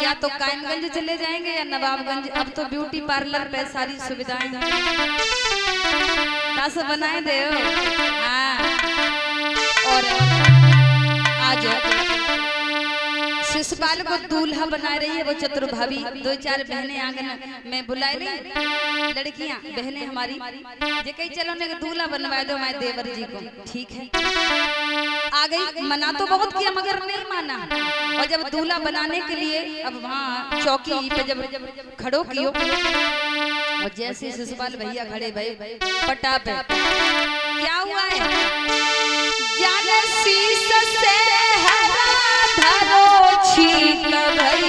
या तो कायमगंज चले जाएंगे या नवाबगंज। अब तो ब्यूटी पार्लर पे सारी सुविधाएं तास बनाए दे। हाँ, और आज शिशुपाल को दूल्हा बना रही है वो चतुर भाभी। 2-4 बहनें आंगन में बुलाए रही, लड़कियां बहनें हमारी जे कही चलो ने दूल्हा बनवा दो मैं देवर जी को। ठीक है, आ गई। मना तो बहुत किया मगर नहीं माना। और जब दूल्हा बनाने के लिए अब वहाँ चौकी पे जब खड़ो कियो, और जैसे शिशुपाल भैया खड़े भाई पटा पे, क्या हुआ है जाने शीश से धरो छीक भई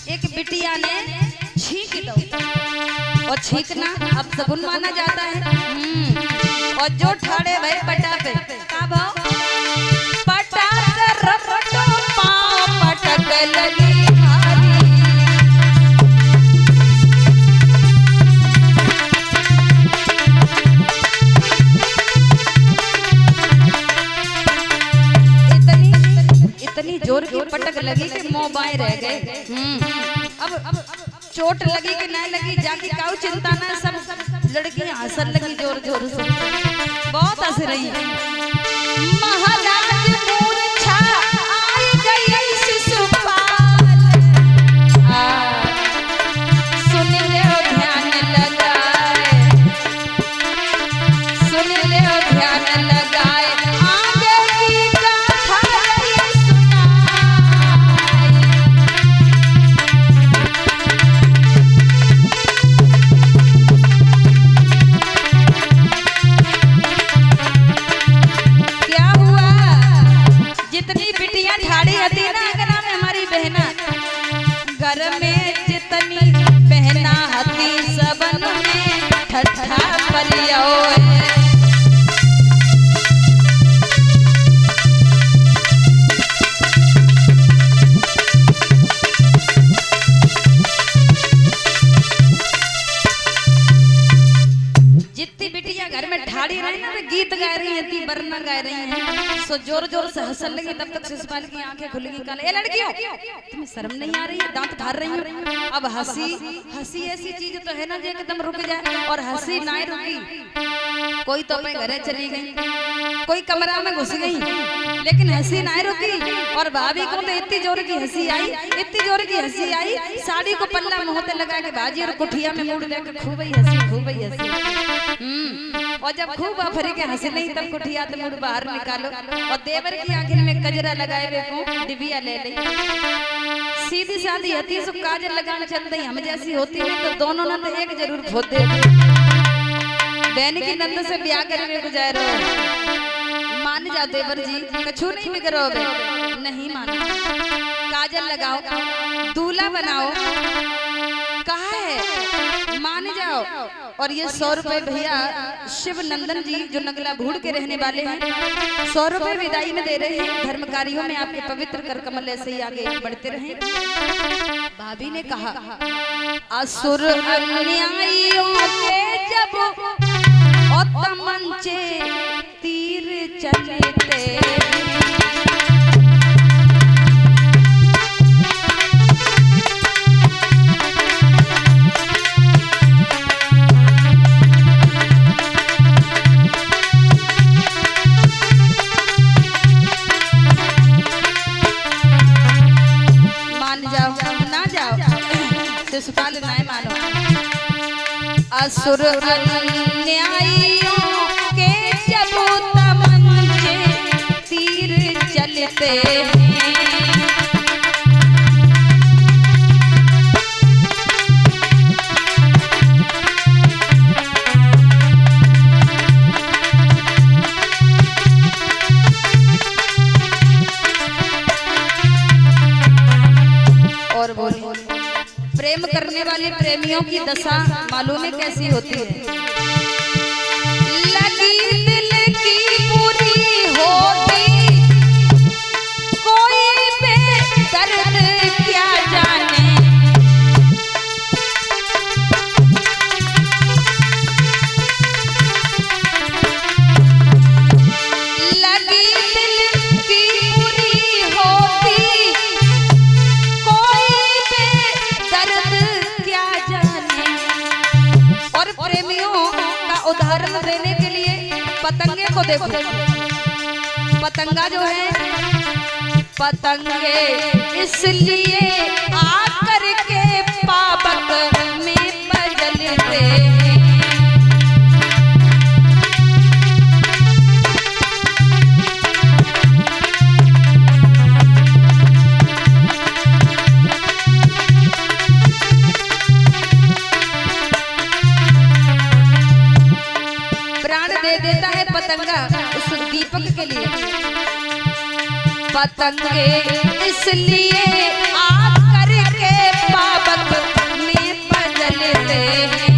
एक बिटिया ने छीक दो, और छीकना अब सगुन माना जाता है। और जो ठाड़े भाई पटा पे का भाव पटा रपटो पाँव पटक लगी इतनी जोर की पटक लगी कि मुंह बाएं रह गए। अब चोट लगी कि नहीं लगी जाके काऊ चिंता ना, सब लड़कियां हंसन लगी जोर जोर से, बहुत हंस रही है। महाराज मूर्छा आई गई शिशुपाल, सुन ले ध्यान लगाए, सुन ले ध्यान लगाए, घर में जितनी बहना हती सबन में ठट्ठा परियो। जितनी बिटिया घर में ठाड़ी रही ना गीत गा रही है, बरना गा रही है, सो जोर जोर से हंसन लगी। तब तक शिशुपाल की आंखें खुल गई। कल ए लड़कियों तुम्हें शर्म नहीं आ रही है, दांत फाड़ रही हो। अब हंसी ऐसी चीज तो है ना जो एकदम रुक जाए, और हंसी ना रुकी। कोई तो अपने घरे चली गई, कोई कमरा में घुस गई, लेकिन हंसी ना रुकी। और भाभी को तो इतनी जोर की हंसी आई, इतनी जोर की हंसी आई, साड़ी को पल्ला मुंह लगा के भाजी और कुठिया में मुड़ लेकर खूब ही हंसी, खूब ही हंसी। और जब खूब भरे के हंसी नहीं तब कुठिया तो मुड़ बाहर निकालो। और देवर की आंखें में गजरा लगाए हुए को डिबिया ले ली। सीधी सादी हती सो काजल लगाने चल रही, हम जैसी होती है तो दोनों ने तो एक जरूर खोते। बहन की नंद से ब्याह करके गुजारो, मान जाओ देवर जी, कछु नहीं बिगड़ोगे। नहीं मानो, काजल लगाओ, दूल्हा बनाओ, कहा है मान जाओ। और ये 100 रुपए भैया शिव नंदन जी जो नगला भूड़ के रहने वाले हैं 100 रुपए विदाई में दे रहे हैं। धर्म कार्यों में आपके पवित्र कर कमल ऐसे ही आगे बढ़ते रहे। भाभी ने कहा असुर अन्यायियों के जब तमंचे तीर चलते, शिशुपाल नहीं मानो। असुर अन्यायियों के जब तमंचे तीर चलते हैं, और बोलिए प्रेम करने वाले प्रेमियों की दशा मालूम है कैसी होती है। लगी दिल की पूरी होती कोई बेदर्द क्या जाने, पतंगे को देखो, पतंगा जो है, पतंगे इसलिए आकर के पावक में बदलते हैं। दे देता है पतंगा उस दीपक के लिए। पतंगे इसलिए आकर के पावक में बदलते हैं।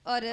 और